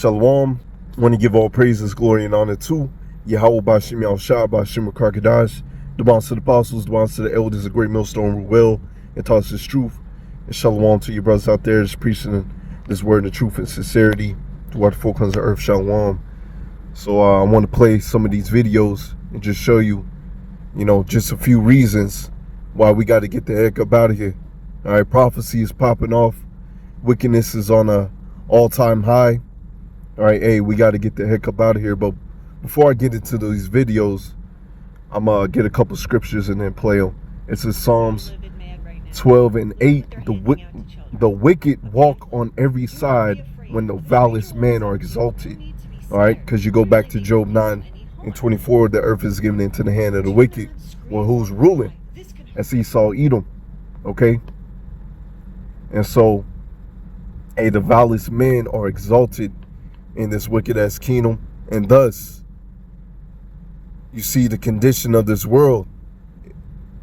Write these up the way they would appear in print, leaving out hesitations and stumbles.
Shalom. I want to give all praises, glory, and honor to Yahweh Bashim Yahushua Bashim Karkadash, the bonds to the apostles, the bonds to the elders, the great millstone will and taught us this truth. And shalom to you brothers out there that's preaching this word of truth and sincerity to our folk on the earth. Shalom. So I want to play some of these videos and just show you, just a few reasons why we got to get the heck up out of here. All right, prophecy is popping off. Wickedness is on a all-time high. All right, hey, we got to get the heck up out of here. But before I get into these videos, I'm going to get a couple scriptures and then play them. It's in Psalms 12 and 8. The wicked walk on every side when the vilest men are exalted. All right, because you go back to Job 9 and 24, the earth is given into the hand of the wicked. Well, who's ruling? That's Esau, Edom. Okay? And so, hey, the vilest men are exalted in this wicked ass kingdom, and thus you see the condition of this world.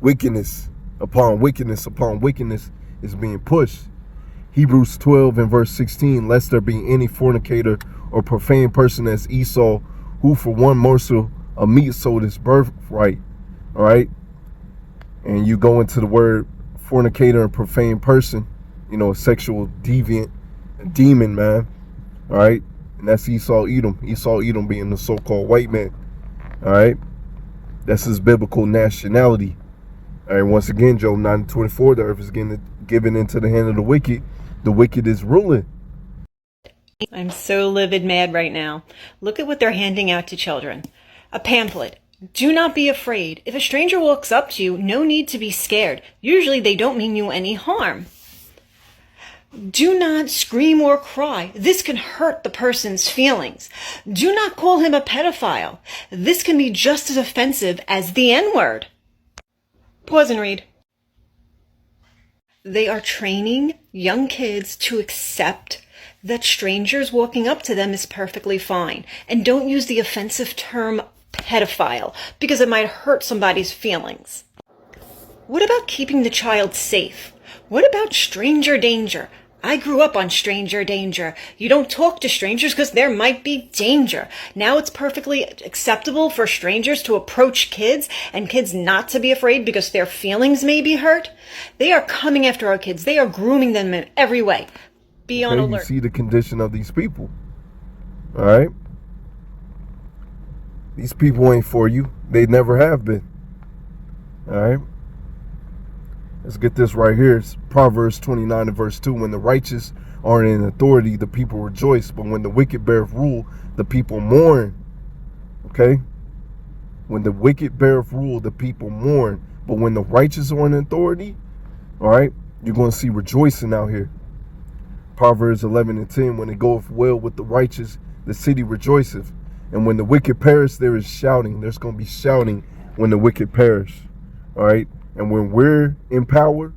Wickedness upon wickedness upon wickedness is being pushed. Hebrews 12 and verse 16, lest there be any fornicator or profane person as Esau, who for one morsel of meat sold his birthright. All right, and you go into the word fornicator and profane person, a sexual deviant, a demon, man. All right, and that's Esau, Edom. Esau, Edom being the so-called white man. All right, that's his biblical nationality. All right, once again, Job 9:24, the earth is given into the hand of the wicked. The wicked is ruling. I'm so livid mad right now. Look at what they're handing out to children. A pamphlet. Do not be afraid. If a stranger walks up to you, no need to be scared. Usually they don't mean you any harm. Do not scream or cry. This can hurt the person's feelings. Do not call him a pedophile. This can be just as offensive as the N-word. Pause and read. They are training young kids to accept that strangers walking up to them is perfectly fine. And don't use the offensive term pedophile because it might hurt somebody's feelings. What about keeping the child safe? What about stranger danger? I grew up on stranger danger. You don't talk to strangers because there might be danger. Now it's perfectly acceptable for strangers to approach kids and kids not to be afraid because their feelings may be hurt. They are coming after our kids. They are grooming them in every way. Be on alert. You see the condition of these people. All right? These people ain't for you. They never have been. All right? Let's get this right here. It's Proverbs 29 and verse 2. When the righteous are in authority, the people rejoice. But when the wicked beareth rule, the people mourn. Okay? When the wicked beareth rule, the people mourn. But when the righteous are in authority, all right, you're going to see rejoicing out here. Proverbs 11 and 10. When it goeth well with the righteous, the city rejoiceth. And when the wicked perish, there is shouting. There's going to be shouting when the wicked perish. All right? And when we're in power,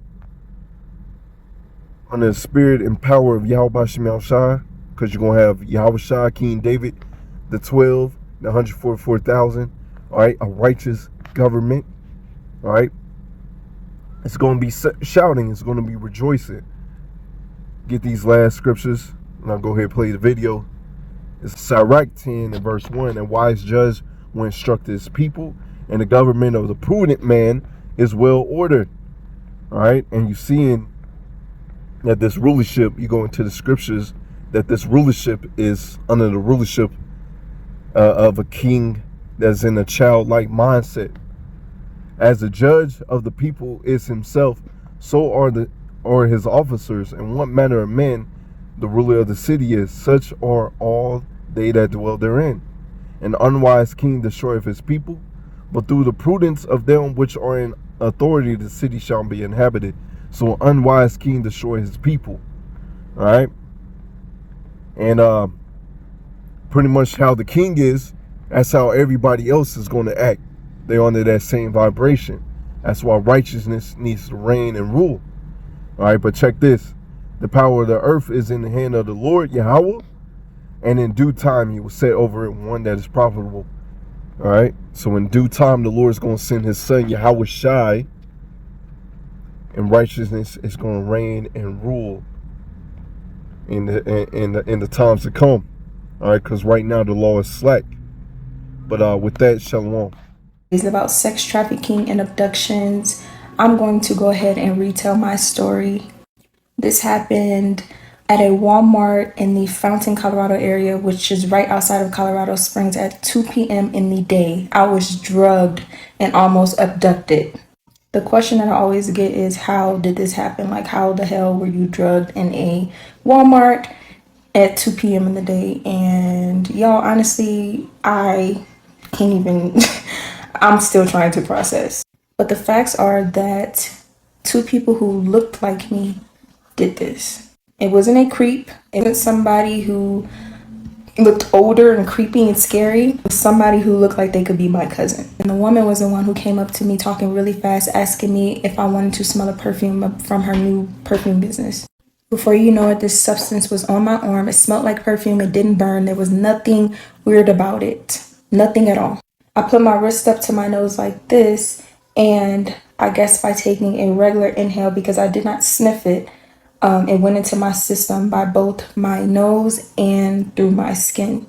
under the spirit and power of Yahweh Bashim Yahushua, because you're going to have Yahushua, King David, the 12, the 144,000, all right, a righteous government, all right, it's going to be shouting, it's going to be rejoicing. Get these last scriptures, and I'll go ahead and play the video. It's Sirach 10 and verse 1, and wise judge will instruct his people, and the government of the prudent man is well ordered. All right, and you seeing that this rulership, you go into the scriptures, that this rulership is under the rulership of a king that's in a childlike mindset. As the judge of the people is himself, so are his officers, and what manner of men the ruler of the city is, such are all they that dwell therein. An unwise king destroyeth his people, but through the prudence of them which are in authority, the city shall be inhabited. So an unwise king destroy his people. All right. And pretty much how the king is, that's how everybody else is going to act. They're under that same vibration. That's why righteousness needs to reign and rule. All right. But check this. The power of the earth is in the hand of the Lord, Yahweh. And in due time, he will set over it one that is profitable. All right, so in due time, the Lord is going to send his son, Yahweh Shai, and righteousness is going to reign and rule in the times to come. All right, because right now the law is slack. But with that, shalom. It's about sex trafficking and abductions. I'm going to go ahead and retell my story. This happened at a Walmart in the Fountain, Colorado area, which is right outside of Colorado Springs at 2 p.m. in the day. I was drugged and almost abducted. The question that I always get is, how did this happen? Like, how the hell were you drugged in a Walmart at 2 p.m. in the day? And y'all, honestly, I can't even, I'm still trying to process. But the facts are that two people who looked like me did this. It wasn't a creep. It wasn't somebody who looked older and creepy and scary. It was somebody who looked like they could be my cousin. And the woman was the one who came up to me talking really fast, asking me if I wanted to smell a perfume from her new perfume business. Before you know it, this substance was on my arm. It smelled like perfume. It didn't burn. There was nothing weird about it. Nothing at all. I put my wrist up to my nose like this, and I guess by taking a regular inhale, because I did not sniff it, it went into my system by both my nose and through my skin.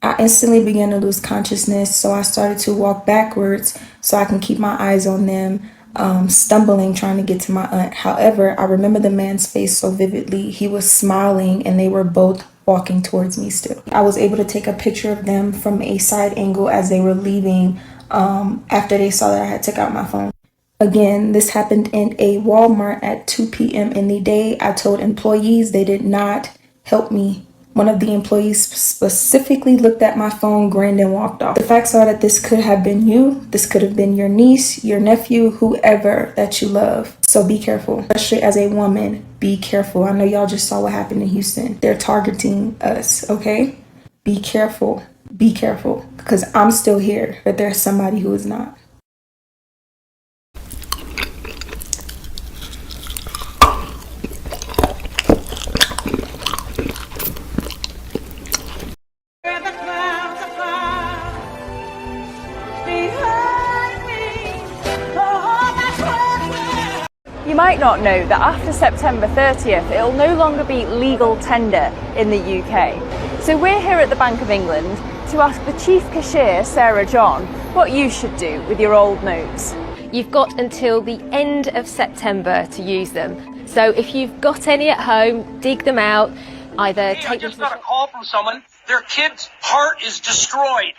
I instantly began to lose consciousness, so I started to walk backwards so I can keep my eyes on them, stumbling, trying to get to my aunt. However, I remember the man's face so vividly. He was smiling, and they were both walking towards me still. I was able to take a picture of them from a side angle as they were leaving, after they saw that I had took out my phone. Again, this happened in a Walmart at 2 p.m. in the day. I told employees, they did not help me. One of the employees specifically looked at my phone, grinned, and walked off. The facts are that this could have been you. This could have been your niece, your nephew, whoever that you love. So be careful, especially as a woman. Be careful. I know y'all just saw what happened in Houston. They're targeting us, okay? Be careful. Be careful. Because I'm still here, but there's somebody who is not. You might not know that after September 30th, it'll no longer be legal tender in the UK. So we're here at the Bank of England to ask the Chief Cashier, Sarah John, what you should do with your old notes. You've got until the end of September to use them. So if you've got any at home, dig them out, either Hey, I take them just to the got a call from someone. Their kid's heart is destroyed.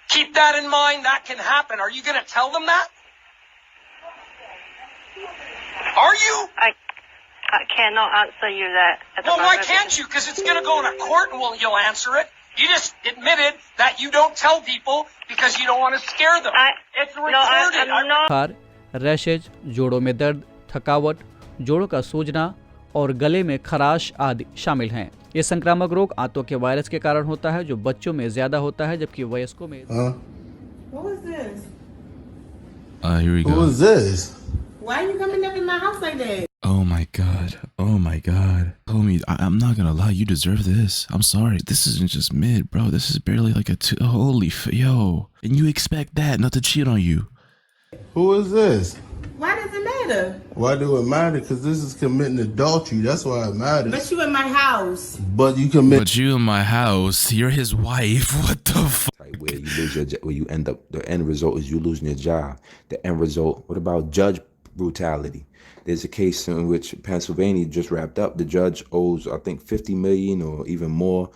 Keep that in mind. That can happen. Are you going to tell them that? Are you? I cannot answer you that. Well, why can't you? Because it's going to go to court and you'll answer it. You just admitted that you don't tell people because you don't want to scare them. It's recorded. I'm not. बुखार, rashes, जोड़ों में दर्द, थकावट, जोड़ों का सूजना और गले में खराश आदि शामिल हैं। ये संक्रामक रोग आंतों के वायरस के कारण होता है, जो बच्चों में ज्यादा होता है, जबकि वयस्कों में। Who is this? Here we go. Who is this? Why are you coming up in my house like that? Oh my god. Oh my god. Homie, I'm not gonna lie. You deserve this. I'm sorry. This isn't just mid, bro. This is barely like a two. Holy yo. And you expect that not to cheat on you. Who is this? Why does it matter? Why do it matter? Because this is committing adultery. That's why it matters. But you in my house. But you commit. But you in my house. You're his wife. What the fuck? Where you lose your, where you end up, the end result is you losing your job. The end result, what about judge brutality? There's a case in which Pennsylvania just wrapped up. The judge owes, I think, $50 million or even more